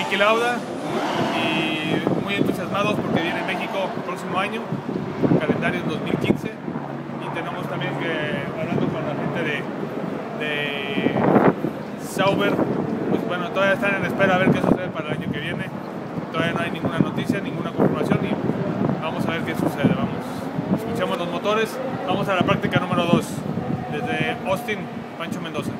Niki Lauda y muy entusiasmados porque viene México el próximo año, calendario en 2015, y tenemos también que, hablando con la gente de Sauber, pues bueno, todavía están en espera a ver qué sucede para el año que viene. Todavía no hay ninguna noticia, ninguna confirmación y vamos a ver qué sucede. Vamos, escuchemos los motores, vamos a la práctica número 2 desde Austin, Pancho Mendoza.